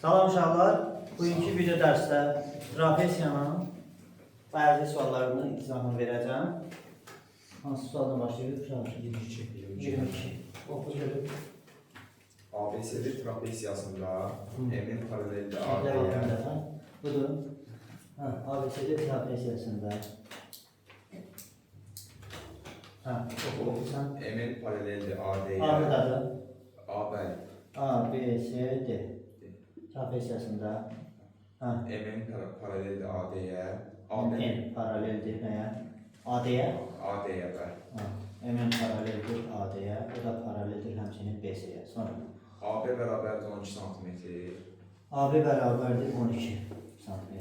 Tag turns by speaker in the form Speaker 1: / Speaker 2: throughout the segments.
Speaker 1: Salam uşaqlar. Bugünkü video dərsdə trapesiyanın bəzi suallarını izahını verəcəm. Hansı sualdan başlayırıq uşaqlar? 22. Oxu görün.
Speaker 2: ABCD trapesiyasında M'in paralelli AD'ye.
Speaker 1: Budur. ABCD trapesiyasında. Oxu sen.
Speaker 2: M'in paralelli AD'ye.
Speaker 1: A'dadır.
Speaker 2: AB.
Speaker 1: ABCD trapesiyasında.
Speaker 2: M'in paralelli AD'ye.
Speaker 1: M paraleldir nəyə? AD-yə?
Speaker 2: AD'ye bəli.
Speaker 1: M paraleldir AD-yə, o da paraleldir həmçinin BC-yə. Sonra
Speaker 2: AB bərabərdir 12 cm.
Speaker 1: AB bərabərdir 12 cm.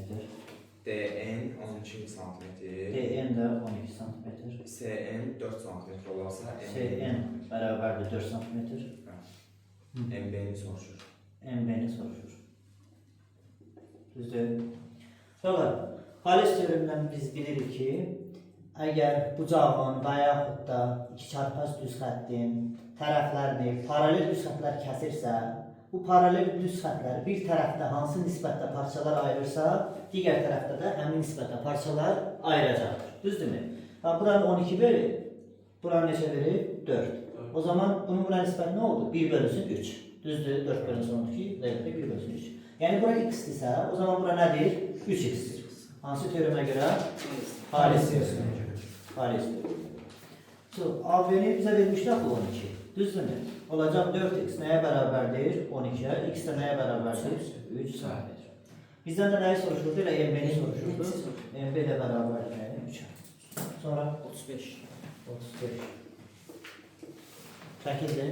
Speaker 2: DN 12 cm.
Speaker 1: DN də 12 cm.
Speaker 2: CN 4 cm olarsa
Speaker 1: CN bərabərdir 4 cm.
Speaker 2: MB'ni soruşur.
Speaker 1: MB-ni soruşur. Düzdür. Sonra Xalis teoremindən biz bilirik ki, əgər bucağın və yaxud da ikicərpəz düz xəttin tərəflərini paralel düz xətlər kəsirsə, bu paralel düz xətlər bir tərəfdə hansı nisbətdə parçalar ayırırsa, digər tərəfdə də həmin nisbətdə parçalar ayıracaqdır. Düzdürmü? Buranı 12 verir, buranı neçə verir? 4. O zaman bunun buna nisbət nə oldu? 1 bölünsün 3. Düzdür, 4 bölünsün 12, dəqiqdə 1 bölünsün 3. Yəni bura x-dirsə, o zaman bura nədir? 3x-dir. Hansı teoremə görə? Xalis teoremə görə. Xalis teoremə. AB-ni bizə vermişlər 12. Düzdürmü? Olacaq 4x nəyə bərabərdir? 12-yə. X də nəyə bərabərdir? 3 cm. Bizdən də nəyi soruşurdu? Elə MB-ni soruşurdu. MB də bərabərdir nəyə? 3-ə. Sonra 35. 35. Çəkildi.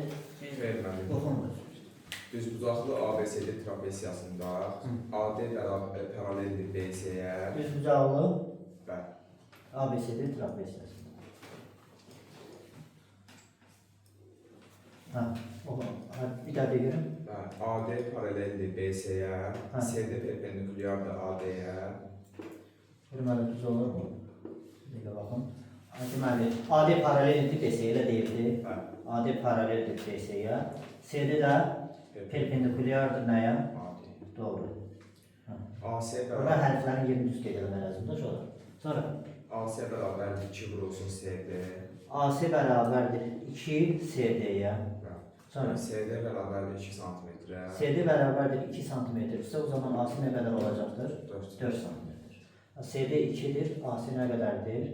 Speaker 2: Verməli.
Speaker 1: Oxunmur.
Speaker 2: Düzbucaqlı ABCD trapesiyasında AD paraleldir BC-yə.
Speaker 1: Düzbucaqlı
Speaker 2: Bəli.
Speaker 1: ABCD trapesiyasında. Oxunur. Bir daha deyirəm.
Speaker 2: AD paraleldir BC-yə. CD perpendikulyardır AD-yə.
Speaker 1: Deməli düz olur mu? Bir də baxın. Deməli AD paraleldir BC-yə elə deyildi. AD paraleldir BC-yə. CD də perpendikulyardır nəyə? Doğru.
Speaker 2: AC
Speaker 1: Burada hərflərin yerini düz qeyd eləmək lazımdır. Sonra
Speaker 2: AC bərabərdir 2 vurulsun CD.
Speaker 1: AC bərabərdir 2 CD-yə. Sonra
Speaker 2: CD bərabərdir 2 cm-ə.
Speaker 1: CD bərabərdir 2 cm-dirsə, o zaman AC nə qədər olacaqdır? 4 cm. CD 2-dir, AC nə qədərdir?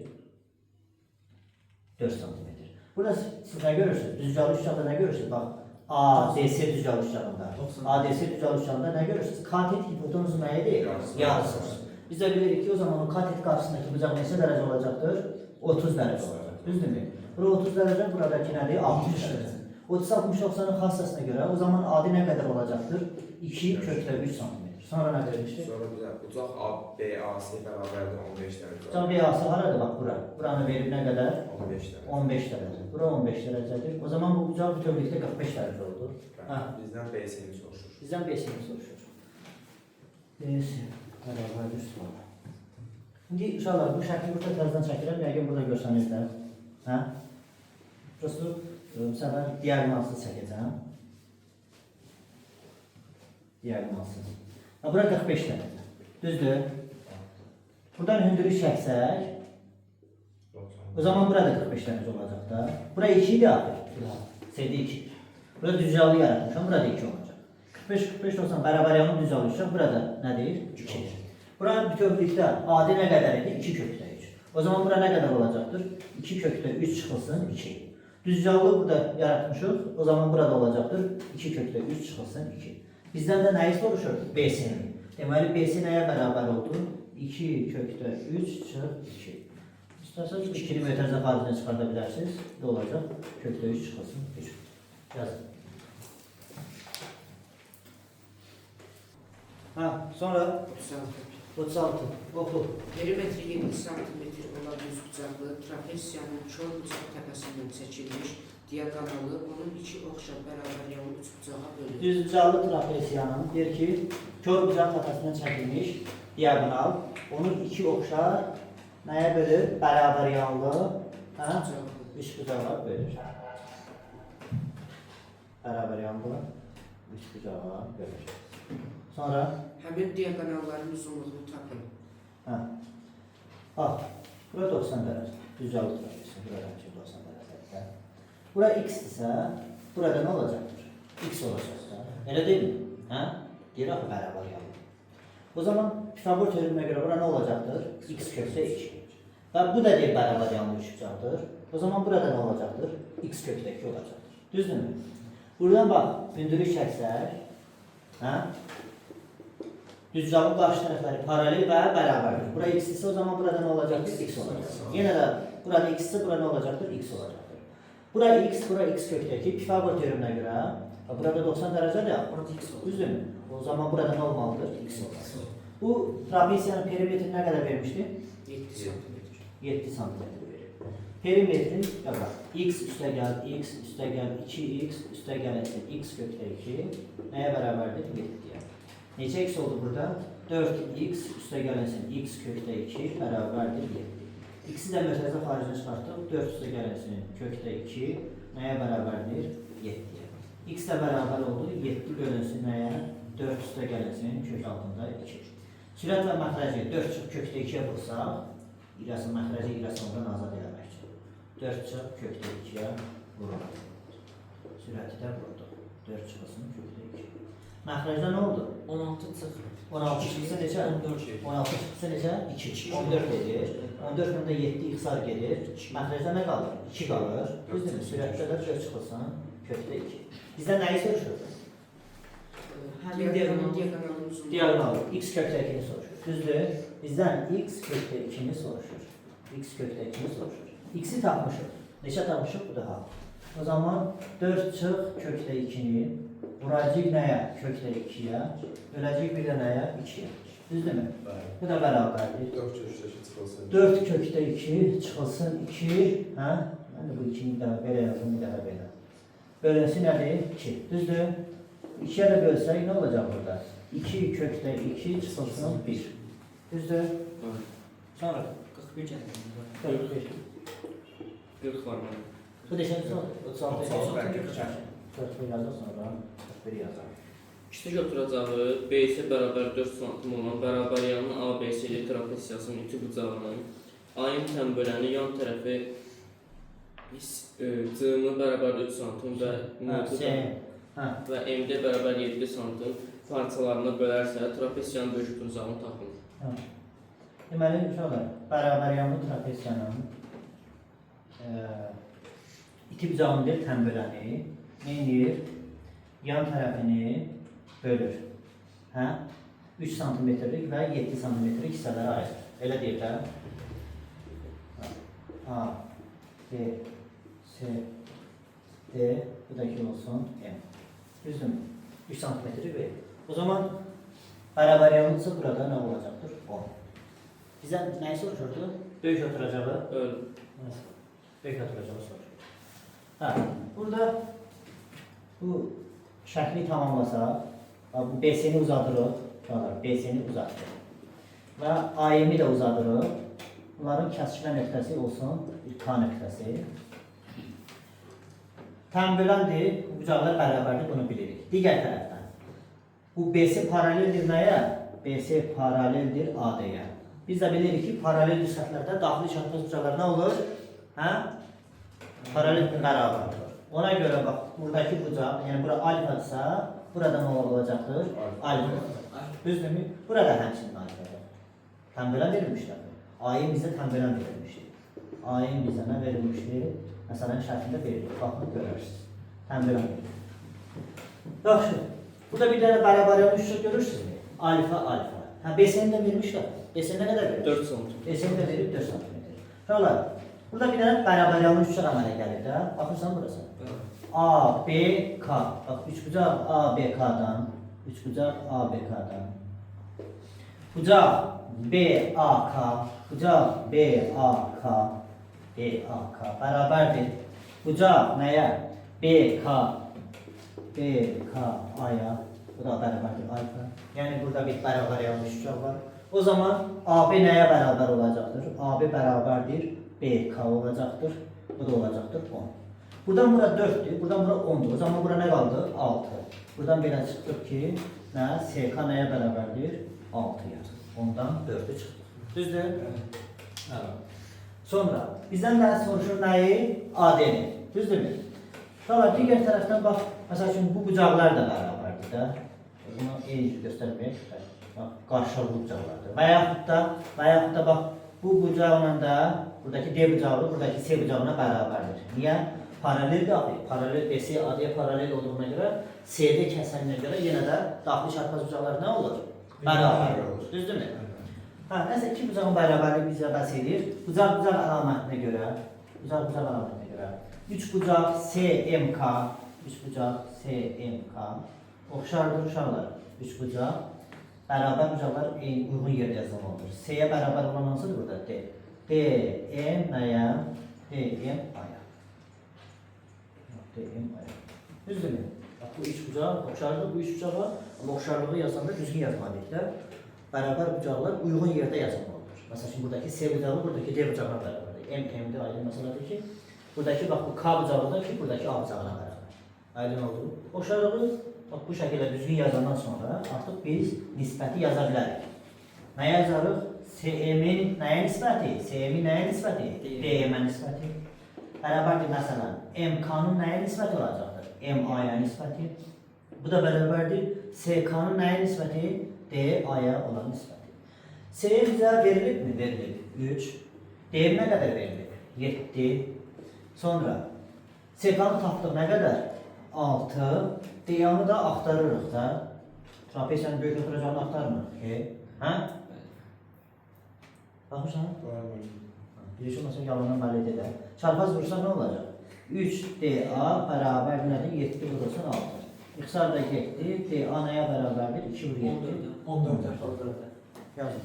Speaker 1: 4 cm. Burada siz nə görürsünüz? Düzcalı üçganda nə görürsünüz? Bax, ADS düzcalı üçganda. ADS düzcalı üçganda nə görürsünüz? Katet hipotenuzu nəyidir? Yarısıdır. Biz də bilirik ki, o zaman o katet qarşısındakı bucaq neçə dərəcə olacaqdır? 30 dərəcə olacaq. Düzdürmü? Bura 30 dərəcə, buradakı nədir? 60 dərəcə. 30-60-90-ın xassasına görə o zaman AD nə qədər olacaqdır? 2 köklə 3 cm. Sonra nə vermişdik?
Speaker 2: Sonra bizə bucaq BAC bərabərdir 15 dərəcə.
Speaker 1: Bucaq BAC haradır? Bax, bura. Buranı verib nə qədər?
Speaker 2: 15 dərəcə.
Speaker 1: 15 dərəcə. Bura 15 dərəcədir. O zaman bu bucaq bütövlükdə 45 dərəcə oldu.
Speaker 2: Bizdən BC-ni soruşur.
Speaker 1: Bizdən BC-ni soruşur. BC bərabərdir sual. İndi uşaqlar, bu şəkli burada təzədən çəkirəm. Yəqin burada görsənizlər. Prosto bu səfər diagonalsız çəkəcəm. Diagonalsız. Bura 45 dərəcə. Düzdür? Buradan hündürlük çəksək, o zaman burada 45 dərəcə olacaq da. Bura 2 idi axı. CD 2. Burada düzcalı yaratmışam, burada 2 olacaq. 45 olsan bərabər yanı düzcalı üçgən, burada nədir? 2-dir. Bura bütövlükdə AD nə qədər idi? 2 kökdə 3. O zaman bura nə qədər olacaqdır? 2 kökdə 3 çıxılsın 2. Düzcalı burada yaratmışıq, o zaman burada olacaqdır. 2 kökdə 3 çıxılsın 2. Bizdən də nəyi soruşur? BC-ni. Deməli, BC nəyə bərabər oldu? 2 kökdə 3 çıx 2. İstərseniz 2-ni mötərizə xaricinə çıxarda bilərsiniz. Ne olacaq? Kökdə 3 çıxılsın 3. Yazın. Sonra 36. Oxu.
Speaker 3: Perimetri 7 cm olan düzbucaqlı trapesiyanın kör bucaq təpəsindən çəkilmiş diaqonalı onun iki oxşar bərabər yanı üç bucağa bölünür.
Speaker 1: Düzbucaqlı trapesiyanın deyir ki, kör bucaq təpəsindən çəkilmiş diagonal onun iki oxşar nəyə bölür? Bərabər yanlı üç bucağa bölür. Bərabər yanlı üç bucağa bölür. Sonra
Speaker 3: Həmin diagonalların uzunluğunu tapın.
Speaker 1: hə. Bax, bura 90 dərəcə. Düzcəli trapezin buradan ki 90 dərəcədə. Bura x-dirsə, burada nə olacaqdır? X olacaqsa. Elə deyilmi? Hə? Deyir axı bərabər yanı. O zaman Pifagor teoreminə görə bura nə olacaqdır? X kökdə 2. Və bu da deyir bərabər yanı üçbucaqdır. O zaman burada nə olacaqdır? X kökdə 2 olacaqdır. Düzdürmü? Buradan bax, hündürlük çəksək, hə? Düzcəli qarşı tərəfləri paralel və bərabərdir. Bura x-dirsə, o zaman burada nə olacaqdır? X olacaqdır. Yenə də burada x-dirsə, burada nə olacaqdır? X olacaqdır. Bura x kökdə 2. Pifagor teoreminə görə burada 90 dərəcədir ya.
Speaker 3: Burada x olur.
Speaker 1: Düzdürmü? O zaman burada nə olmalıdır? X olmalıdır. Bu trapeziyanın perimetri nə qədər vermişdi?
Speaker 3: 7 cm.
Speaker 1: 7 cm verir. Perimetrin yox, x üstəgəl 2x üstəgəl x kökdə 2 nəyə bərabərdir? 7-yə. Neçə x oldu burada? 4x üstəgəl x kökdə 2 bərabərdir 7. X-i də mötərizə xaricinə çıxartdıq. 4 üstəgəl kökdə 2 nəyə bərabərdir? 7-yə. X də bərabər oldu 7 bölünsün nəyə? 4 üstəgəl kök altında 2. Sürət və məxrəci 4 çıx kökdə 2-yə vursaq, məxrəci irəsondan azad eləmək üçün. 4 çıx kökdə 2-yə vurulur. Sürəti də vurduq. 4 çıxısın kökdə 2. Məxrəcdə nə oldu?
Speaker 3: 16 çıx.
Speaker 1: 16 çıxısı necə? 16 çıxısı necə? 2. 14 edir. 14 də 7 ixtisar gedir. Məxrəcdə nə qalır? 2 qalır. Düzdürmü? Sürətdə də 4 çıxılsın kökdə 2. Bizdən nəyi soruşur?
Speaker 3: Həmin diagonalın uzunluğu.
Speaker 1: Diagonal x kökdə 2-ni soruşur. Düzdür? Bizdən x kökdə 2-ni soruşur. X kökdə 2-ni soruşur. X-i tapmışıq. Neçə tapmışıq? Bu da ha. O zaman 4 çıx kökdə 2-ni vuracaq nəyə? Kökdə 2-yə. Böləcək bir də nəyə? 2-yə. Düzdürmü? Bu da bərabərdir.
Speaker 2: 4 köşkdə çıxılsın.
Speaker 1: 4 kökdə 2 çıxılsın 2. Hə? Mən də bu 2-ni də belə yazım, bir dəfə belə. Bölünsün nədir? 2. Düzdür? 2'ye de bölsək nə olacaq burada? 2 kökdə 2 çıxılsın 1. Düzdür? Sonra
Speaker 3: 41 gəlir.
Speaker 1: 41.
Speaker 3: 40 var mənim.
Speaker 1: Bu neçənci oldu? 36.
Speaker 2: 36.
Speaker 1: 41 yazaq sonra 41 yazaq.
Speaker 4: İşte oturacağı BC bərabər 4 cm olan bərabər yanı ABC'li trapeziyasının iki bucağının ayın tənböləni yan tərəfi cığımı bərabər 3 cm və mudu və MD bərabər 7 cm parçalarına bölərsə trapeziyanın böyük bucağını tapın.
Speaker 1: Deməli, uşaqlar, bərabər yanlı trapeziyanın iki bucağını bir tənböləni neyir? Yan tərəfini bölür. Hə? 3 cm-lik və 7 cm-lik hissələrə ayırır. Elə deyir də. A, B, C, D, bu da ki olsun M. Düzdürmü? 3 cm verir. O zaman bərabər yanlıdırsa burada nə olacaqdır? 10. Bizdən nəyi soruşurdu? Böyük oturacağı. Böyük oturacağı soruşur. Hə, burada bu şəkli tamamlasaq, bu BC-ni uzadırıq, BC-ni uzatdıq və AM-i də uzadırıq. Bunların kəsişmə nöqtəsi olsun, K nöqtəsi. Tənböləndir, bu bucaqlar bərabərdir, bunu bilirik. Digər tərəfdən, bu BC paraleldir nəyə? BC paraleldir AD-yə. Biz də bilirik ki, paralel xətlərdə daxili çarpaz bucaqlar nə olur? Hə? Paralel bərabərdir. Ona görə bax, buradakı bucaq, yəni bura alfadırsa, burada nə olacaqdır? Alfa. Düzdürmü? Burada həmçinin alfadır. Tənbölən verilmişdir. Ayın bizə tənbölən verilmişdir. Ayın bizə nə verilmişdir? Məsələn, şərtində verilir. Baxın, görürsünüz. Tənbölən verilir. Yaxşı. Burada bir dənə bərabər yanı üçlük görürsünüzmü? Alfa, alfa. Hə, BC-ni də vermişlər. BC-ni nə qədər verir?
Speaker 4: 4 cm.
Speaker 1: BC-ni də verib 4 cm. Şuralar. Burada bir dənə bərabər yanı üçlük əmələ gəlir də. Baxırsan burası. A, B, K. Bax, üçbucaq A, B, K-dan. Üçbucaq A, B, K-dan. Bucaq B, A, K. Bucaq B, A, K. B, A, K. Bərabərdir. Bucaq nəyə? B, K. B, K, A-ya. Bu da bərabərdir alfa. Yəni, burada bir bərabər yanlış üçbucaq var. O zaman AB nəyə bərabər olacaqdır? AB bərabərdir. B, K olacaqdır. Bu da olacaqdır 10. Buradan bura 4'dür, buradan bura 10'dur. O zaman bura nə qaldı? 6. Buradan belə çıxdıq ki, nə? SK nəyə bərabərdir? 6-ya. Ondan 4-ü çıxdı. Düzdür? Evet. Sonra bizdən də soruşur nəyi? AD-ni. Düzdürmü? Sonra digər tərəfdən bax, məsəl üçün bu bucaqlar da bərabərdir də. Bunu eyni göstərməyək. Bax, qarşılıqlı bucaqlardır. Və yaxud da bax, bu bucaqla da buradakı D bucağı, buradakı C bucağına bərabərdir. Niyə? Paralel daxil. Paralel DC AD-yə paralel olduğuna görə, CD kəsəninə görə yenə də daxili çarpaz bucaqlar nə olur? Bərabər olur. Düzdürmü? Hə, nəsə iki bucağın bərabərliyi bizə bəs edir. Bucaq-bucaq əlamətinə görə, üç bucaq CMK, oxşardır uşaqlar. Üç bucaq, bərabər bucaqlar uyğun yerdə yazılmalıdır. C-yə bərabər olan hansıdır burada? D. DM nəyə? DM aya. DM aya. Düzdürmü? Bu üç bucaq oxşardır, bu üç bucağa, amma oxşarlığı yazanda düzgün yazmalıyıq da. Bərabər bucaqlar uyğun yerdə yazılmalıdır. Məsələn, buradakı C bucağı, buradakı D bucağına bərabərdir. M-də aydın məsələdir ki, buradakı bax bu K bucağıdır ki, buradakı A bucağına bərabər. Aydın oldu. Oxşarlığı bax bu şəkildə düzgün yazandan sonra artıq biz nisbəti yaza bilərik. Nə yazarıq? CM-in nəyə nisbəti? CM-in nəyə nisbəti? DM-ə nisbəti. Bərabərdir məsələn, MK-nın nəyə nisbəti olacaqdır? MA-ya nisbəti. Bu da bərabərdir. CK-nın nəyə nisbəti? D-aya olan nisbəti. C bizə verilib mi? Verilib. 3. D-m nə qədər verilib? 7. Sonra CK-nı tapdıq nə qədər? 6. D-yanı da axtarırıq da. Trapesiyanın böyük oturacağını axtarmırıq ki. Hə? Baxırsan? Bilirsin, məsələn, yalandan bəlli edək. Çarpaz vursan nə olacaq? 3DA bərabər nədir? 7 vurursan 6. İxtisar da 7. DA nəyə bərabərdir? 2 vur 7. 14. Yazın.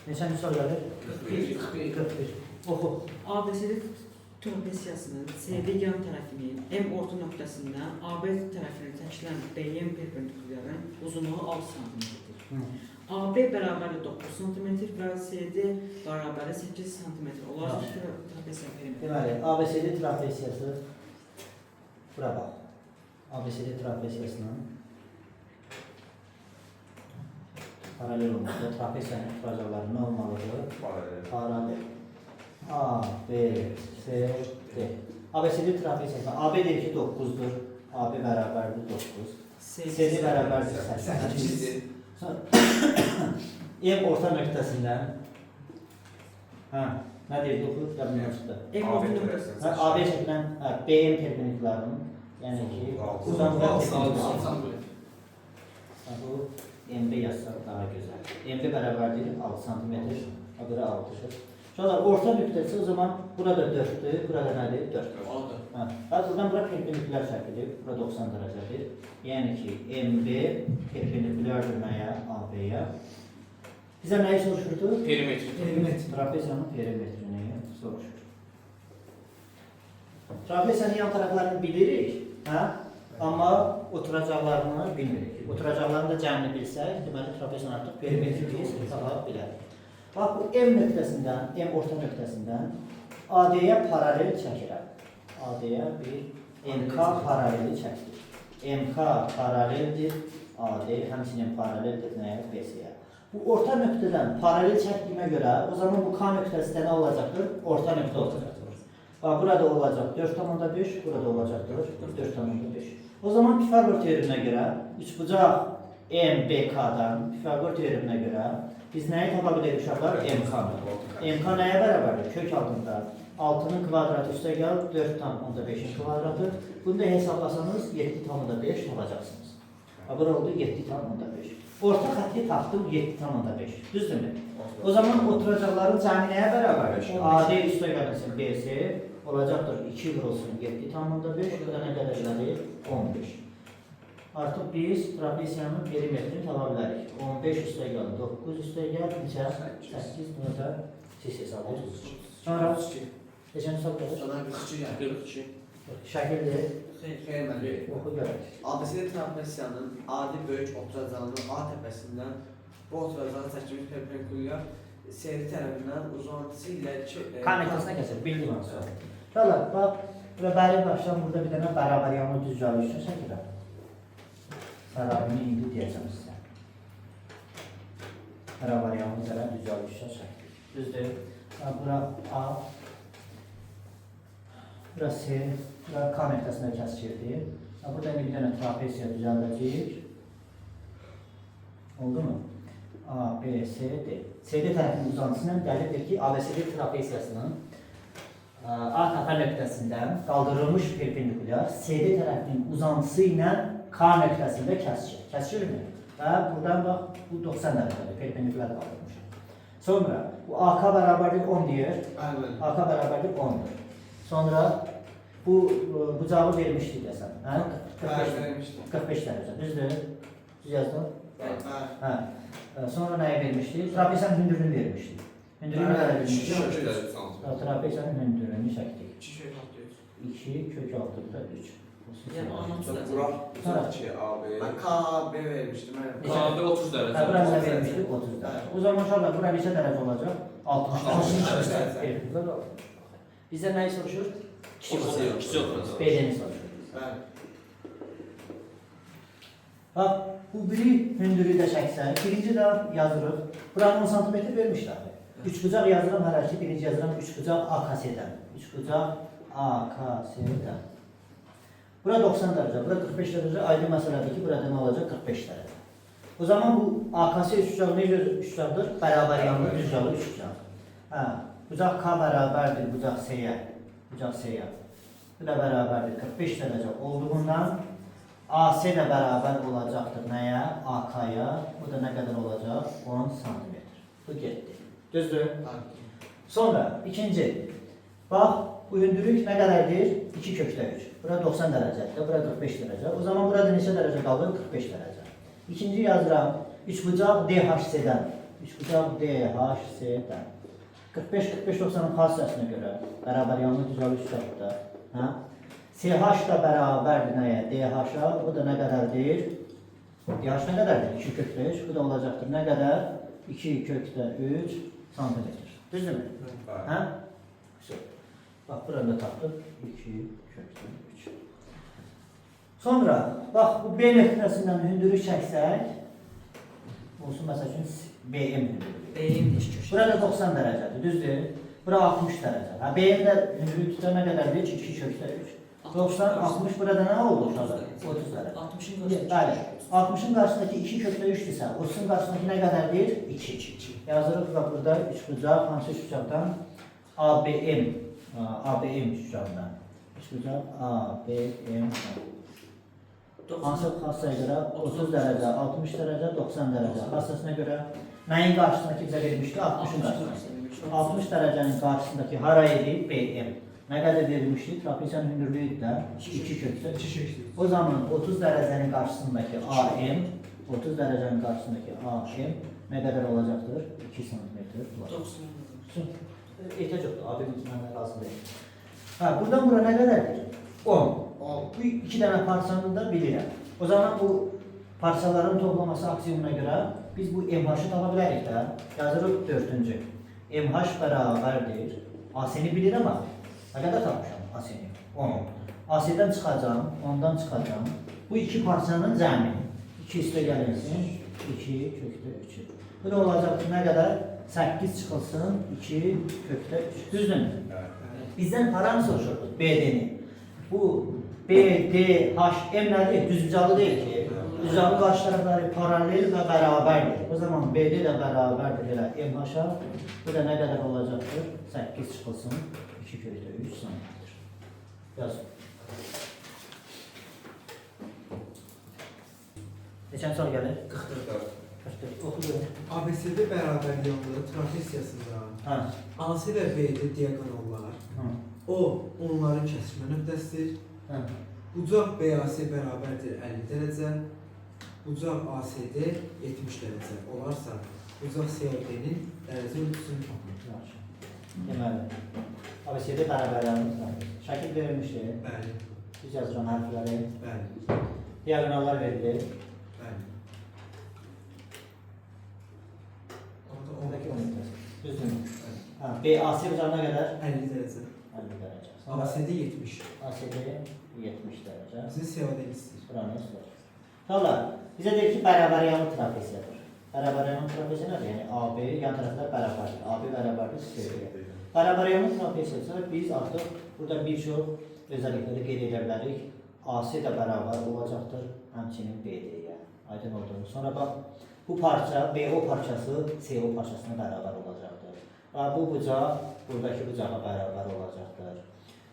Speaker 1: Neçənci soru gəlir? 41. Oxu.
Speaker 5: ABC-li trapesiyasının CD yan tərəfinin M orta nöqtəsindən AB tərəfinə çəkilən BM perpendikulyarın uzunluğu 6 cm-dir. AB bərabərli 9 cm və CD bərabərli 8 cm olaraq trapesiya perimetri.
Speaker 1: Deməli, ABCD trapesiyası bura bax. ABCD trapesiyasının paralel olmalıdır. Trapesiyanın itiracaqları nə olmalıdır? Paralel. A, B, C, D. ABCD trapesiyasında AB deyir ki 9'dur. AB bərabərdir 9. CD bərabərdir 8. M orta nöqtəsindən nə deyir? 9 qəbul çıxdı.
Speaker 5: M orta nöqtəsindən
Speaker 1: AB şəkildən BM perpendikularının yəni ki buradan bu MB yazsaq daha gözəl. MB bərabərdir 6 cm. O görə 6'dır. Sonra orta nöqtəsi o zaman burada 4'dür. Burada nədir? 4'dür. Buradan bura perpendikular çəkilir. Bura 90 dərəcədir. Yəni ki MB perpendikulardır nəyə? AB-yə. Bizə nəyi soruşurdu?
Speaker 4: Perimetri.
Speaker 1: Trapesiyanın perimetrini soruşur. Trapesiyanın yan tərəflərini bilirik, amma oturacaqlarını bilmirik. Oturacaqlarını da cəmini bilsək, deməli trapesiyanın artıq perimetrini biz tapa bilərik. Bax, bu M nöqtəsindən, M orta nöqtəsindən AD-yə paralel çəkirəm. AD-yə bir MK paraleli çəkilir. MK paraleldir, AD həmçinin paraleldir nəyə? BC-yə. Bu orta nöqtədən paralel çəkdiyimə görə, o zaman bu K nöqtəsində nə olacaqdır? Orta nöqtə olacaqdır. Bax, burada olacaq 4,5, burada olacaqdır 4,5. O zaman Pifagor teoreminə görə, üçbucaq MBK-dan, Pifagor teoreminə görə biz nəyi tapa bilərik uşaqlar? MK-nı. MK nəyə bərabərdir? Kök altında 6'nın kvadratı üstə gəl, 4,5'in kvadratı. Bunu da hesablasanız 7,5 tapacaqsınız. Bura oldu 7,5. Orta xətti tapdım 7,5. Düzdürmü? O zaman oturacaqların cəmi nəyə bərabərdir? AD üstə gəlməsin BC olacaqdır 2 vurulsun 7,5. Bu da nə qədər gəlir? 15. Artıq biz trapesiyanın perimetrini tapa bilərik. 15 üstə gəl, 9 üstə gəl, neçə? 8, bunu da siz hesab edin. Sonra neçənci soru gəlir?
Speaker 4: 42.
Speaker 1: Şəkildir.
Speaker 6: Xeyr, mən
Speaker 1: Oxu görək.
Speaker 6: ABC trapesiyanın adi böyük oturacağının A təpəsindən bu oturacağı çəkilmiş perpendikulyar seyri tərəfindən uzantısı ilə
Speaker 1: K nöqtəsinə keçir, bildim onu sonra. Şöyle, bax, Və bəri başdan burada bir dənə bərabər yanlı düzgahı üçün çəkirəm. Bərabəni indi deyəcəm sizə. Bərabər yanlı zərər düzgahı üçün çəkdik. Düzdür. Bura A, bura C, bura K nöqtəsində kəskindir. Burada bir dənə trapesiya düzəldəcəyik. Oldu mu? A, B, C, D. CD tərəfinin uzantısından dəlildir ki, ABCD trapesiyasının A təpə nöqtəsindən qaldırılmış perpendikulyar CD tərəfinin uzantısı ilə K nöqtəsində kəsişir. Kəsişirmi? Və buradan bax, bu 90 dərəcədir, perpendikulyar qaldırılmışdır. Sonra bu AK bərabərdir 10 deyir. AK bərabərdir 10'dur. Sonra bu bucağı vermişdik desən. Hə? 45 dərəcə. Düzdür? Düz yazdım? Hə. Sonra nəyi vermişdik? Trapesiyanın hündürlüyünü vermişdik. Hündürlüyünü nə qədər vermişdik? Trapesiyanın hündürlüyünü çəkdik. 2 kök 6'da 3.
Speaker 5: Yəni anlatılır.
Speaker 2: Burak 2 AB.
Speaker 6: Ben K, B vermiştim.
Speaker 4: KB 30 dərəcə.
Speaker 1: Burası da vermişdik 30 dərəcə. O zaman uşaqlar bura neçə dərəcə olacaq? 60 dərəcə. Bizdən nəyi soruşur?
Speaker 4: Kiçik oturacaq.
Speaker 1: BD-ni soruşur. Bax, bu biri hündürlüyü də çəksək, birinci də yazırıq. Buranın 10 cm vermişlər. 3 bucaq yazıram, hər ki, birinci yazıram 3 bucaq AKS-dən. 3 bucaq AKS-dən. Bura 90 dərəcə, bura 45 dərəcə, aydın məsələdir ki, burada nə olacaq? 45 dərəcə. O zaman bu AKS üçbucağı necə üçbucaqdır? Bərabər yanlı düzcağı üçbucaq. Bucaq K bərabərdir bucaq S-yə. Bucaq S-yə. Bu da bərabərdir 45 dərəcə olduğundan AC də bərabər olacaqdır nəyə? AK-ya. Bu da nə qədər olacaq? 10 cm. Bu getdi. Düzdür? Sonra ikinci. Bax, bu hündürlük nə qədərdir? 2 kökdə 3. Bura 90 dərəcədir, bura 45 dərəcə. O zaman burada neçə dərəcə qalır? 45 dərəcə. İkinci yazıram. 3 bucaq DHC-dən. 3 bucaq DHC-dən. 45-90-ın xassəsinə görə bərabər yanlı düzəl üçbucaqdır. CH da bərabərdir nəyə? DH-a. Bu da nə qədərdir? DH nə qədərdir? 2 kökdə 3. Bu da olacaqdır. Nə qədər? 2 kökdə 3 cm. Düzdürmü? Hə? Bax, burada tapdıq. 2 kökdə 3. Sonra, bax, bu B nöqtəsindən hündürlük çəksək, olsun, məsəl üçün, BM hündürlüyü.
Speaker 5: BM deşkir.
Speaker 1: Burada 90 dərəcədir, düzdür? Bura 60 dərəcə. BM də hündürlük tutar nə qədərdir? 2 kökdə 3. 90, 60, burada nə oldu? 30 dərəcə.
Speaker 5: 60'ın
Speaker 1: Bəli, 60'ın qarşısındakı 2 kökdə 3-dürsə, 30'un qarşısındakı nə qədərdir? 2. Yazırıq və burada 3 bucaq, hansı 3 bucaqdan? ABM üçbucağından. 3 bucaq ABM. Hansı xassaya görə? 30 dərəcə, 60 dərəcə, 90 dərəcə. Xassasına görə nəyin qarşısındakı bizə verilmişdi? 60'ın qarşısındakı. 60 dərəcənin qarşısındakı hara idi? BM. Nə qədər verilmişdi? Trapesiyanın hündürlüyü də 2 kökdə. O zaman 30 dərəcənin qarşısındakı AM, 30 dərəcənin qarşısındakı AM nə qədər olacaqdır? 2 cm olacaq. Ehtiyac yoxdur, AB bütünləmə lazım deyil. Buradan bura nə qədərdir? 10. Bu 2 dənə parçanı da bilirəm. O zaman bu parçaların toplaması aksiyonuna görə biz bu MH-ı tapa bilərik də. Yazırıq 4-cü. MH bərabərdir. AC-ni bilirəm axı. Nə qədər tapmışam AC-ni? 10. AC-dən çıxacam, 10-dan çıxacam. Bu 2 parçanın cəmi. 2 üstə gəlinsin, 2 kökdə 3. Bu da olacaqdır nə qədər? 8 çıxılsın, 2 kökdə 3. Düzdürmü? Bizdən paranı soruşurduq, BD-ni. Bu BD, HM nədir? Düzbucağı deyil ki. Düzbucağı qarşı tərəfləri paralel və bərabərdir. O zaman BD də bərabərdir elə MH-a. Bu da nə qədər olacaqdır? 8 çıxılsın, 2 kökdə 3 cm. Yazın. Neçən sual gəlir? 44. Oxuyun.
Speaker 7: ABCD bərabər yanları trapesiyasında AC və BD diaqonallar. O, onların kəsişmə nöqtəsidir. Bucaq BAC bərabərdir 50 dərəcə. Bucaq ACD 70 dərəcə olarsa, bucaq CAD-nin dərəcə ölçüsünü tapılır.
Speaker 1: Deməli, ABCD bərabərlərini şəkil verilmişdir.
Speaker 7: Bəli,
Speaker 1: Biz yazıram hərfləri.
Speaker 7: bəli,
Speaker 1: Diaqonallar verilir.
Speaker 7: bəli.
Speaker 1: Oradakı 10 Düzdür mü? BAC bucağına qədər
Speaker 7: 50 dərəcə.
Speaker 1: 50 dərəcə.
Speaker 7: ASD 70.
Speaker 1: ASD 70 dərəcə.
Speaker 7: Sizin siyahıda istəyir.
Speaker 1: Buranı sor. Sonra bizə deyir ki, bərabər yanlı trapesiyadır. Bərabər yanlı trapesiya nədir? Yəni AB yan tərəflər bərabərdir. AB bərabərdir C. Bərabər yanlı trapesiyadırsa biz artıq burada bir çox özellikleri qeyd edə bilərik. AC də bərabər olacaqdır, həmçinin BD-yə. Aydın olduğunu. Sonra bax, bu parça BO parçası CO parçasına bərabər olacaqdır. Və bu bucaq buradakı bucağa bərabər olacaqdır.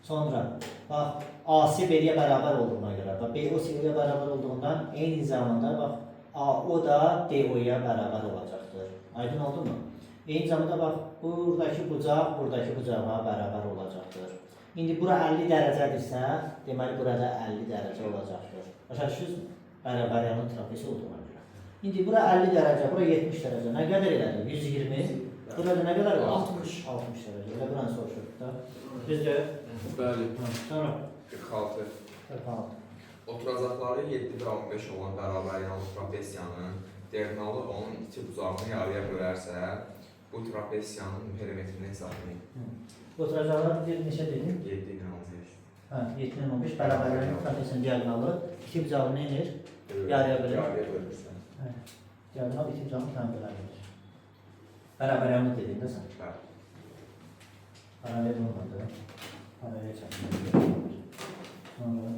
Speaker 1: Sonra bax, AC BD-yə bərabər olduğuna görə, bax, BO CO-yə bərabər olduğundan eyni zamanda bax, AO da DO-ya bərabər olacaqdır. Aydın oldu mu? Eyni zamanda bax, buradakı bucaq buradakı bucağa bərabər olacaqdır. İndi bura 50 dərəcədirsə, deməli burada 50 dərəcə olacaqdır. Başa düşürsünüz? Bərabər yanlı trapesi olduğuna görə. İndi bura 50 dərəcə, bura 70 dərəcə. Nə qədər elədi? 120. Burada nə qədər var?
Speaker 5: 60.
Speaker 1: 60 dərəcə. Elə buranı soruşurduq da. Düzdür?
Speaker 4: Bəli.
Speaker 1: Sonra
Speaker 2: 46.
Speaker 1: 46.
Speaker 2: Oturacaqları 7 və 15 olan bərabər yanlı trapesiyanın diagonalı onun iki bucağını yarıya bölərsə, bu trapesiyanın perimetrini hesablayın.
Speaker 1: Oturacaqlar bir neçə dedim?
Speaker 2: 7 ilə 15.
Speaker 1: Hə, 7 ilə 15 bərabər yanlı trapesinin diagonalı iki bucağı nə edir? Yarıya bölür.
Speaker 2: Yarıya bölürsən.
Speaker 1: Hə. Diagonal iki bucağını tam böləbilir. Bərabər yanlı dedin də sən.
Speaker 2: Bəli.
Speaker 1: Paralel olmadı. Paralel çəkildi. Sonra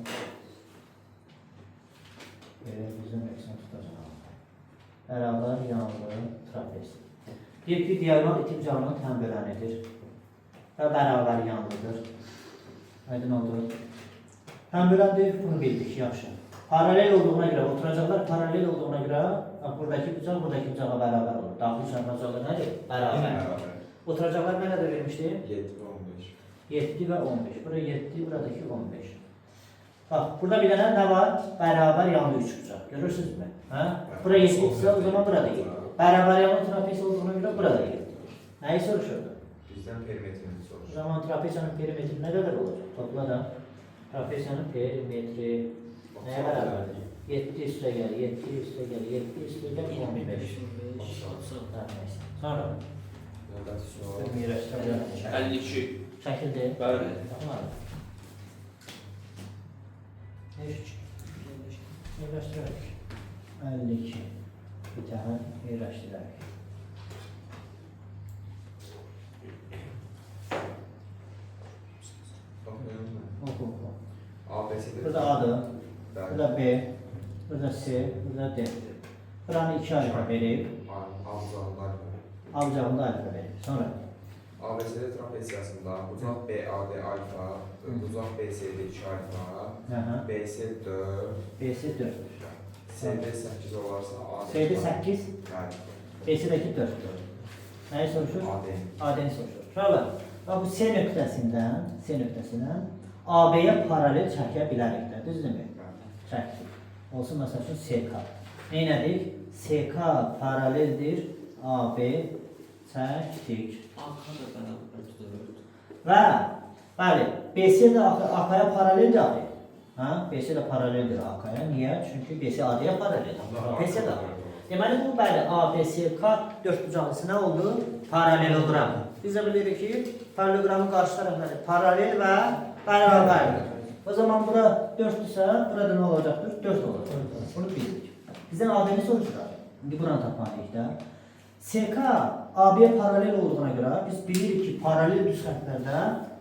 Speaker 1: bizim eksen tutacağım. Bərabər yanlı trapez. Bir ki, diagonal iki bucağının tam bölənidir. Və bərabər yanlıdır. Aydın oldu. Tam böləndir, bunu bildik, yaxşı. Paralel olduğuna görə, oturacaqlar paralel olduğuna görə, buradakı bucaq bucağa bərabər olur. Daxil çarpacaqlar nədir? Bərabər. Oturacaqlar nə qədər vermişdi?
Speaker 2: 7 və 15.
Speaker 1: 7 və 15. Bura 7, buradakı 15. Bax, burada bir dənə nə var? Bərabər yanlı üç bucaq. Görürsünüzmü? Hə? Bura 7 isə o zaman burada 7. Bərabər yanlı trapez olduğuna görə burada 7. Nəyi soruşurdu?
Speaker 2: Bizdən perimetrini
Speaker 1: O
Speaker 2: soruşur.
Speaker 1: zaman trapeziyanın perimetri nə qədər olacaq? Topla da. Trapeziyanın perimetri nəyə bərabərdir? 7 üstə gəlir, 7 üstə gəlir, 7 üstə gəlir, 15.
Speaker 5: 15, 30.
Speaker 1: Hə, neysə. Sonra
Speaker 2: Növbəti sual.
Speaker 1: Mirəşdirəm.
Speaker 4: 52.
Speaker 1: Şəkildir.
Speaker 4: Bəli.
Speaker 1: Tamam. Ne iş? Yerləşdirək. 52. Bir tane yerləşdirək.
Speaker 2: Baxın,
Speaker 1: Oku, oku.
Speaker 2: ABC'de
Speaker 1: Burada A'dır,
Speaker 2: Bəli.
Speaker 1: burada B, burada C, burada D. Buranı iki alfa verib,
Speaker 2: Avcılar.
Speaker 1: alacağında alfa verib. Sonra
Speaker 2: ABC'de trapeziyasında bucaq BAD alfa, bucaq BC'de 2 alfa, BC 4,
Speaker 1: BC 4.
Speaker 2: CD 8 olarsa AD.
Speaker 1: C'de 8,
Speaker 2: Bəli.
Speaker 1: BC'deki 4. Neyi soruşur?
Speaker 2: AD.
Speaker 1: AD'ni soruşur. Şuralar, bu C nöqtəsindən AB'yə paralel çəkə bilərik də, düzdürmü? Çəkdik. Olsun məsəl üçün SK. Neynədik? SK paraleldir AB çəkdik.
Speaker 5: AK da bərabər tutur.
Speaker 1: Və bəli, BC də AK-ya paraleldir abi. Hə? BC də paraleldir AK-ya. Niyə? Çünki BC AD-yə paraleldir. BC də. Deməli bu bəli ABCK dörtbucaqlısı nə oldu? Paraleloqram. Biz də bilirik ki, paralelogramın qarşı tərəfləri paralel və bərabərdir. O zaman bura 4-dürsə, burada nə olacaqdır? 4 olacaq. Bunu bildik. Bizdən AD-ni soruşurlar. İndi buranı tapmalıyıq da. SK AB-yə paralel olduğuna görə biz bilirik ki, paralel düz xəttlərdə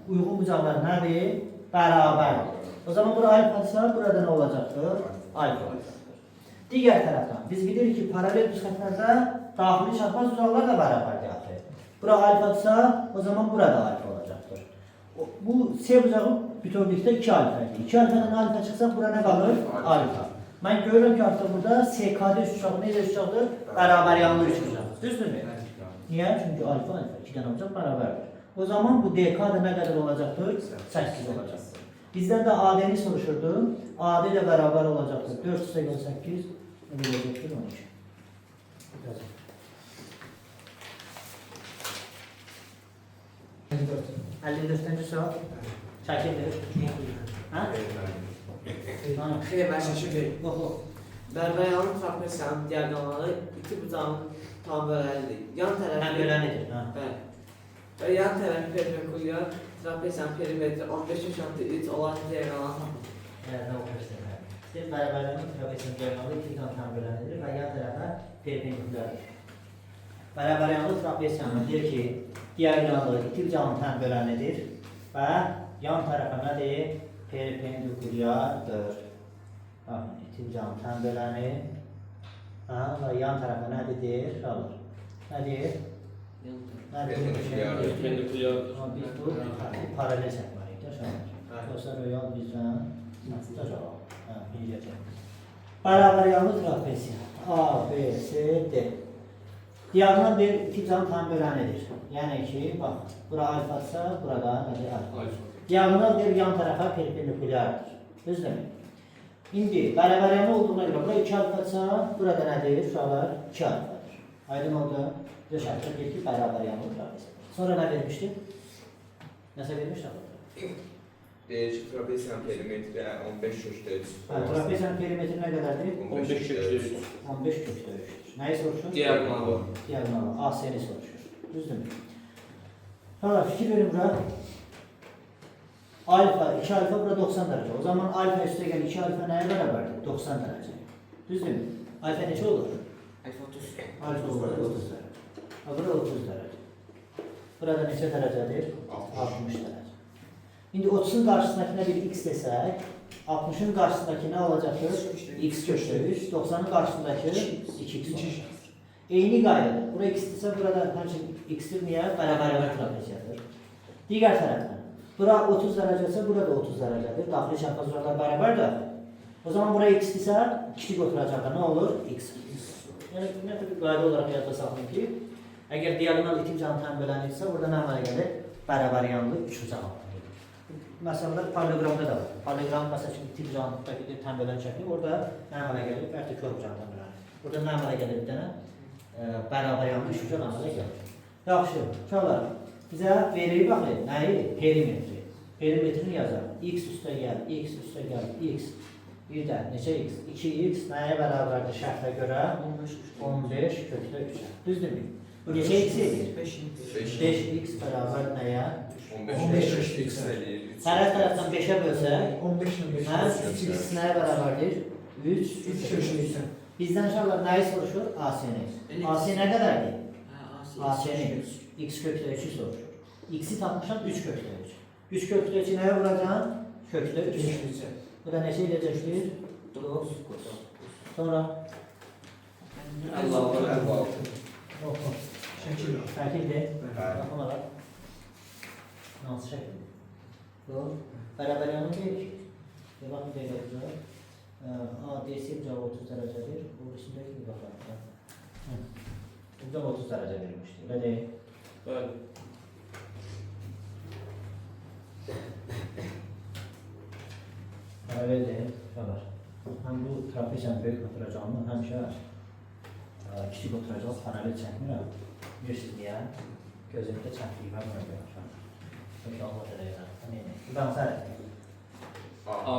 Speaker 1: uyğun bucaqlar nədir? Bərabərdir. O zaman bura alfa-dırsa, burada nə olacaqdır? Alfa olacaqdır. Digər tərəfdən biz bilirik ki, paralel düz xəttlərdə daxili çarpaz bucaqlar da bərabərdir. Bura alfa-dırsa, o zaman burada alfa olacaqdır. Bu C bucağı bütövlükdə 2 alfa idi. 2 alfadan alfa çıxsa, bura nə qalır? Alfa. Mən görürüm ki, artıq burada SK'də üç bucaq necə üç bucaqdır? Bərabər yanlı üç bucaq. Düzdürmü? Niyə? Çünki alfa, 2 dənə bucaq bərabərdir. O zaman bu DK da nə qədər olacaqdır? 8 olacaqdır. Bizdən də AD-ni soruşurdu. AD ilə bərabər olacaqdır. 4 + 8 olacaqdır 12. 54-cü sual. Çəkildir. Hə?
Speaker 6: Xeyr, mən şaşırdım.
Speaker 1: Oxu.
Speaker 6: Bərabər trapesiyanın diagonalı iki bucağın tam bölənidir. Yan tərəfi
Speaker 1: Həm belənidir. Hə.
Speaker 6: Bəli. Və yan tərəfi perpendikulyar Trapesiyanın perimetri 15.3 olan diagonal tapın.
Speaker 1: Yəni nə göstərir? İşte bərabərliyin trapezin diagonalı iki qatdan bölənir və yan tərəfə perpendikulardır. Bərabəryanlı trapesiyanın deyir ki, diagonalı iki canlıdan bölənir və yan tərəfə nədir? Perpendikulardır. Baxın, iki canlıdan bölənir və yan tərəfə nədir? Alır. Nədir?
Speaker 2: Perpendikulardır.
Speaker 4: Perpendikulardır.
Speaker 1: Amma biz bu paralel çəkməliyik də şahit. Yoxsa real bizdən nasıl cavab? Bərabər yanlı trapesiya. A, B, C, D. Diagonal bir iki can tam bölənlidir. Yəni ki, bax, bura alfadsa, burada nədir? Alfa. Diagonal bir yan tərəfə perpendikulardır. Düzdürmü? İndi bərabər yanlı olduğuna görə bura 2 alfadsa, burada nədir? Uşaqlar 2 alfadır. Aydın oldu. Döşəkdir ki, bərabər yanlı trapesiya. Sonra nə vermişdi? Nəsə vermişdi?
Speaker 2: Deyir ki, trapesiyanın perimetri 15.3.
Speaker 1: Trapesiyanın perimetri nə qədərdir?
Speaker 4: 15 kökdə 3.
Speaker 1: 15 kökdə 3. Nəyi soruşur?
Speaker 4: Diagonalı.
Speaker 1: Diagonalı. AS'ni soruşur. Düzdürmü? Sonra fikir verin bura. Alfa, 2 alfa bura 90 dərəcə. O zaman alfa üstə gəl 2 alfa nəyə bərabərdir? 90 dərəcə. Düzdürmü? Alfa neçə olur?
Speaker 5: Alfa 30.
Speaker 1: Alfa olur 30 dərəcə. Bura 30 dərəcə. Burada neçə dərəcədir? 60 dərəcə. İndi 30'un qarşısındakına bir x desək, 60'ın qarşısındaki nə olacaqdır? X kökdə 3, 90'ın qarşısındaki 2x olacaq. Eyni qaydadır. Bura x desə, burada həmçin x-dir niyə? Bərabərlik trapesiyadır. Digər tərəfdən, bura 30 dərəcəsə, burada 30 dərəcədir. Daxili çarpazlarlar bərabərdir. O zaman bura x desə, kiçik oturacaq da nə olur? X. Yəni, nə bir qayda olaraq yadda saxlayın ki, əgər diagonal itim canı tam bölənirsə, burada nə əmələ gəlir? Bərabər yanlı 3 cavab. Məsələlər paralelogramda da var. Paralelogram məsəl üçün tip canlıdakı tənbələn şəkli orada nə əmələ gəlir? Bəlkə kör canlıdan bilər. Burada nə əmələ gəlir bir dənə? Bərabər yanlı üçüncü əmələ gəlir. Yaxşı, uşaqlar, bizə veririk baxın, nəyi? Perimetri. Perimetrini yazaq. X üstə gəl, x üstə gəl, x. Bir də neçə x? 2x nəyə bərabərdir şərtə görə? 15 kökdə 3-ə. Düzdürmü? Bu neçə x edir? 5x bərabər nəyə?
Speaker 2: 15 x eləyir.
Speaker 1: Hər tərəfdən 5'ə bölsək,
Speaker 7: 15
Speaker 1: 3x nəyə bərabərdir? 3
Speaker 7: kökdə.
Speaker 1: Bizdən uşaqlar nəyi soruşur? AS'ni. AC nə qədərdir? AS'ni. X kökdə 3'ü soruşur. X'i tapmışam 3 kökdə 3. 3 kökdə 3'ü nəyə vuracam? Kökdə 3. Bu da neçə eləyəcəkdir? 9. Sonra?
Speaker 2: 56.
Speaker 1: Şəkildir. Baxın olaraq. Hansı şəkildir? Bu, bərabər yanı deyil ki. Baxın deyiləcək. ADC cavab 30 dərəcədir. Bu içindəki bir baxaraq. Bu cavab 30 dərəcə verilmişdir. Elə deyil.
Speaker 4: Bəli.
Speaker 1: Paralel deyil. Qalar. Həm bu trapesiyanın böyük oturacağını həmişə kiçik oturacaq paralel çəkmirəm. Bilirsiniz niyə? Gözümdə çəkdiyimə buna görmüşəm. Peki olmadı deyirəm. Bu da hansı hərəkət?
Speaker 2: A.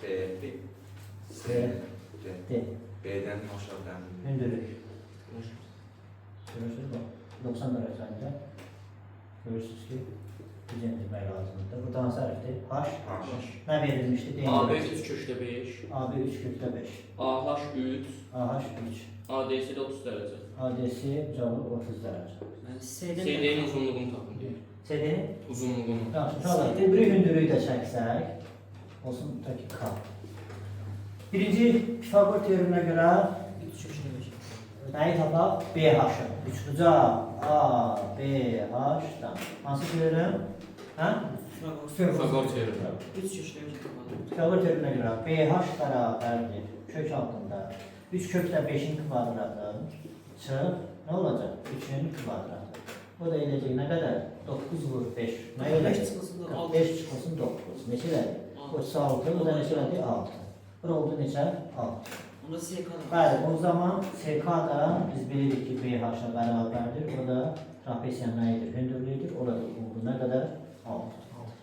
Speaker 2: B.
Speaker 1: C. D.
Speaker 2: B'dən aşağıdan.
Speaker 1: Hündürlük. Görürsünüz bu. 90 dərəcəndə görürsünüz ki, düzən etmək lazımdır. Bu da hansı hərəkətdir? H. Nə verilmişdi?
Speaker 4: AB 3 kökdə 5.
Speaker 1: AB 3 kökdə 5.
Speaker 4: AH 3.
Speaker 1: AH 3.
Speaker 4: ADC də 30 dərəcə.
Speaker 1: ADC cavabı 30 dərəcə.
Speaker 4: CD-nin uzunluğunu tapın deyir.
Speaker 1: CD-nin?
Speaker 4: Uzunluğunu.
Speaker 1: Yaxşı, uşaqlar, bir hündürlüyü də çəksək, olsun tutaq ki, K. Birinci Pifagor teoreminə görə nəyi tapaq? BH-ı. Üçbucaq A, B, H-dan. Hansı teorem? Hə?
Speaker 4: Pifagor teoremi.
Speaker 1: Pifagor teoreminə görə BH bərabərdir kök altında 3 kökdə 5'in kvadratı çıx, nə olacaq? 3'ün kvadratı. O da eləcək nə qədər? 9 vur 5. Nə eləcək? 5 çıxılsın 9. Neçə elədi? 36, o da neçə elədi? 6. Bura oldu neçə? 6.
Speaker 5: Onda SK da.
Speaker 1: Bəli, o zaman SK da biz bilirik ki, BH-a bərabərdir. O da trapesiyanın nəyidir? Hündürlüyüdür. O da oldu nə qədər? 6.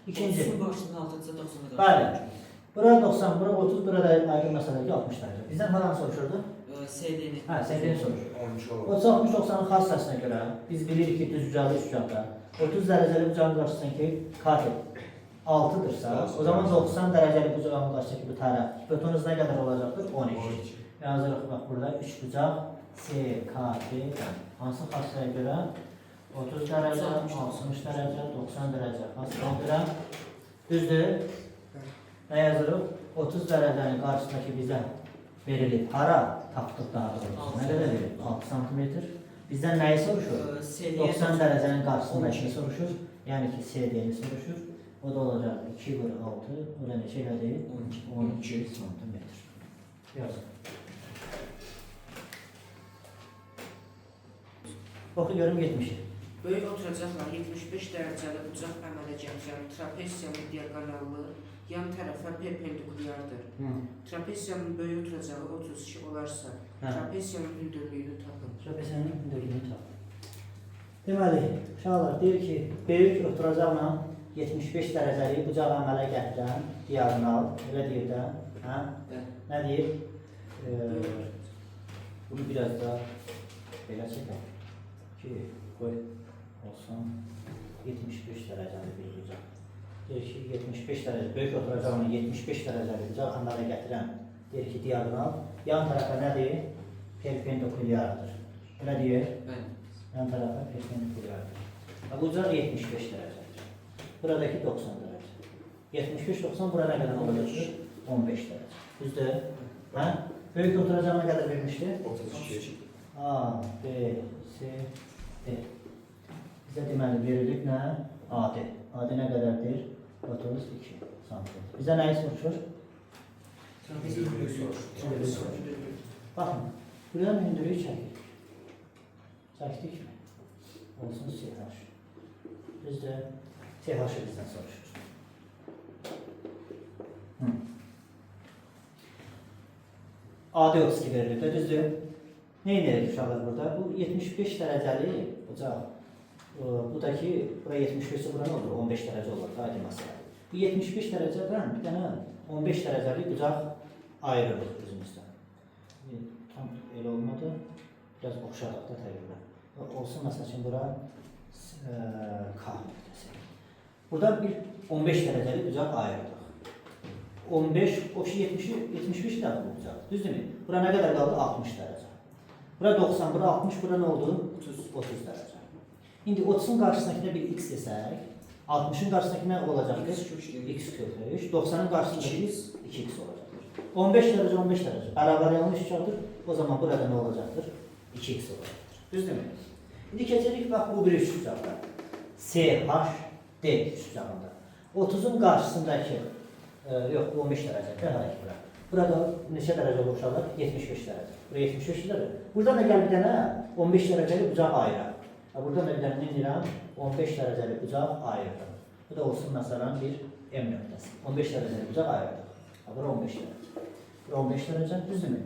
Speaker 1: İkinci.
Speaker 5: Su qarşısında 6-cı 90-a
Speaker 1: Bəli. Bura 90, bura 30, burada ayrı məsələ ki 60 dərəcə. Bizdən falan soruşurdu?
Speaker 5: CD-ni.
Speaker 1: Hə, CD-ni soruşur.
Speaker 2: 13 olur.
Speaker 1: O 60-90'ın xassasına görə biz bilirik ki, düz ucalı üç ucaqda 30 dereceli bucağın karşısındaki katet 6'dırsa, o zaman 90 dereceli bucağın karşısındaki bu taraf hipotenuz ne kadar olacaktır? 12. Yazırıq bak burada 3 bucaq C, K, T, hansı xassaya görə 30 derece, 60 derece, 90 derece xassaya görə düzdür. Ne yazırıq? 30 derecenin karşısındaki bize verilip hara tapdıq daha doğrusu. Ne kadar verilip? 6 cm. Bizden neyi soruşur? 90 derecenin karşısındakini soruşur. Yani ki CD'ni soruşur. O da olacak 2 bölü 6. O da neçə elədir? 12 cm. Yazın. Oku görüm 70'i.
Speaker 3: Böyük oturacaqlar 75 dərəcəli bucaq əmələ gətirən trapesiyanın diaqonalı yan tərəfə perpendikulyardır. Trapesiyanın böyük oturacağı 32 olarsa, trapesiyanın hündürlüyünü tapın.
Speaker 1: Trapesiyanın hündürlüyünü tapın. Deməli, uşaqlar deyir ki, böyük oturacaqla 75 dərəcəli bucaq əmələ gətirən diaqonal, elə deyir də, hə? Nə deyir? Bunu biraz da belə çəkək ki, qoy olsun 75 dərəcəli bir bucaq. Deyir ki, 75 dərəcəli, böyük oturacaqla 75 dərəcəli bucaq əmələ gətirən deyir ki, diaqonal, yan tərəfə nədir? Perpendikulyardır. Elə deyir? Yan tərəfə perpendikulyardır. Bucaq 75 dərəcədir. Buradakı 90 dərəcə. 75-90 bura nə qədər olacaqdır? 15 dərəcə. Düzdür? Hə? Böyük oturacağına qədər vermişdi?
Speaker 2: 32.
Speaker 1: A, B, C, D. Bizə deməli verilib nə? AD. AD nə qədərdir? 32 cm. Bizə nəyi soruşur? Baxın, buradan hündürlüyü çəkdik. Çəkdik mi? Olsun CH. Bizdə CH-ı bizdən soruşur. AD 32 verilib də, düzdür? Ne edirik uşaqlar burada? Bu 75 dərəcəli bucaq. Buradakı, bura 75-i bura nə olur? 15 dərəcə olur, aydın məsələ. Bu 75 dərəcədən bir dənə 15 dərəcəli bucaq ayırırıq özümüzdən. Tam elə olmadı. Biraz oxşadıq da təqribən. Olsun məsəl üçün bura K nöqtəsi. Burada bir 15 dərəcəli bucaq ayırdıq. 15, o ki 75 dərəcəli bu bucaq. Düzdürmü? Bura nə qədər qaldı? 60 dərəcə. Bura 90, bura 60, bura nə oldu? 30 dərəcə. İndi 30'un qarşısındakine bir x desək, 60'ın qarşısındakı nə olacaqdır? X kökü 3, 90'ın qarşısındakı 2x olacaqdır. 15 dərəcə, 15 dərəcə. Bərabər yanlış çıxardır. O zaman burada nə olacaqdır? 2x olacaqdır. Düzdürmü? İndi keçirik, bax, bu bir üçbucaqda. CHD üçbucağında. 30'un qarşısındakı, yox, bu 15 dərəcədir, hələk bura. Burada neçə dərəcə olur uşaqlar? 75 dərəcə. Burada 75 dərəcə. Burada da gəl bir dənə 15 dərəcəli bucaq ayıraq. Burada da bir dənə nə deyirəm? 15 dərəcəli bucaq ayırdım. Bu da olsun məsələn bir M nöqtəsi. 15 dərəcəli bucaq ayırdıq. Bura 15 dərəcə. Bura 15 dərəcə, düzdürmü?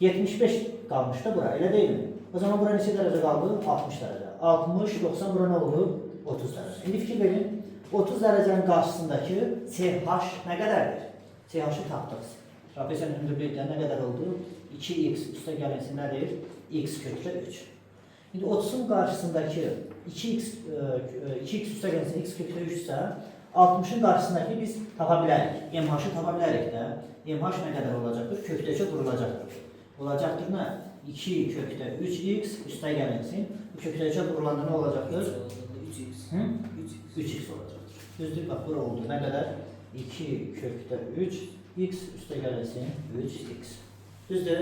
Speaker 1: 75 qalmış da bura, elə deyilmi? O zaman bura neçə dərəcə qaldı? 60 dərəcə. 60, 90 bura nə oldu? 30 dərəcə. İndi fikir verin, 30 dərəcənin qarşısındakı CH nə qədərdir? CH-ı tapdıq. Trapesiyanın hündürlüyü nə qədər oldu? 2x üstə gəlinsi nədir? X kökdə 3. İndi 30'un qarşısındakı 2x üstə gəlinsi x kökdə 3 isə 60'ın qarşısındakı biz tapa bilərik. MH-ı tapa bilərik də. MH nə qədər olacaqdır? Kökdə 3 vurulacaqdır. Olacaqdır nə? 2 kökdə 3x üstə gəlinsin. Bu kökdə 3 vurulanda nə olacaqdır? 3x olacaqdır. Düzdür, bax, bura oldu. Nə qədər? 2 kökdə 3 x üstə gəlinsin 3x. Düzdür?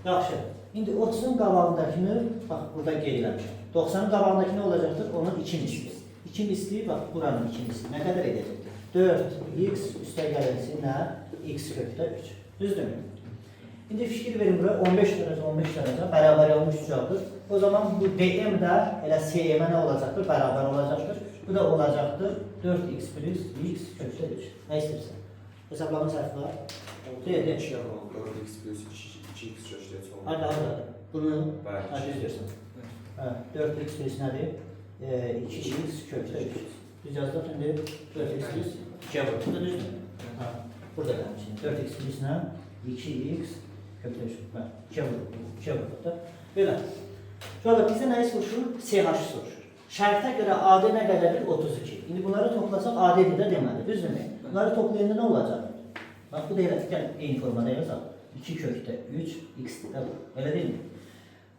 Speaker 1: Yaxşı. İndi 30'un qabağındakini, bax, burada qeyd eləmişəm. 90'ın qabağındakı nə olacaqdır? Onun 2 misli. 2 misli, bax, buranın 2 misli. Nə qədər edəcəkdir? 4x üstə gəlinsin nə? X kökdə 3. Düzdürmü? İndi fikir verin buraya 15 dərəcə, 15 dərəcə bərabər olmuş ucaqdır. O zaman bu DM də elə CM-ə nə olacaqdır? Bərabər olacaqdır. Bu da olacaqdır 4x plus x kökdə 3. Nə istəyirsən? Hesablama səhv var. Deyək.
Speaker 2: 4x plus 2x kökdə 3 olur.
Speaker 1: Hadi. Bunu
Speaker 2: Bəli.
Speaker 1: düzdürsən. 4x plus nədir? 2x kökdə 3. Düz yazdıq, indi 4x plus 2'ye vur. Bu da düzdür. Burada gəlmişsin. 4x plus nə? 2x kökdə 3. 2'ye vurduq da. Belə. Şöyle bizə nəyi soruşur? CH soruşur. Şərtə görə AD nə qədərdir? 32. İndi bunları toplasaq AD-dir də deməli, düzdürmü? Bunları toplayanda nə olacaq? Bax, bu da elə gəl, eyni formada yazaq. 2 kökdə 3 x-dir də bu. Elə deyilmi?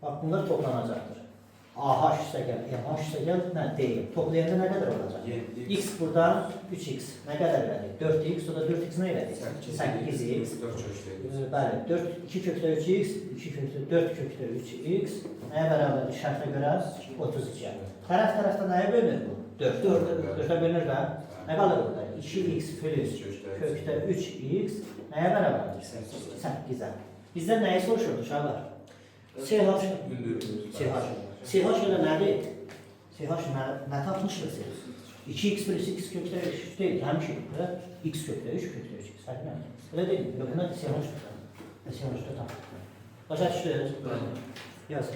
Speaker 1: Bax, bunlar toplanacaqdır. AH üstə gəl, MH üstə gəl, nə deyil. Toplayanda nə qədər olacaq?
Speaker 2: 7x.
Speaker 1: X buradan 3x. Nə qədər elədik? 4x, o da 4x nə elədik? 8x.
Speaker 2: 4 köşkdə.
Speaker 1: Bəli, 2 kökdə 3x, 2 kökdə 4 kökdə 3x. Nəyə bərabərdir? Şərtə görə 32. Tərəf-tərəfdə nəyə bölünür bu? 4. 4-ə bölünür də. Nə qalır burada? 2x plus kökdə 3x nəyə bərabərdir? 8-ə. Bizdən nəyi soruşurdu uşaqlar? CH. CH elə nədir? CH nə tapmışdır siz? 2x plus x kökdə 3 deyil, həmişə x kökdə 3 kökdə 3x. Fərqi nədir? Elə deyil, buna CH tutar. CH tutar. Başa düşdünüz? Yaz.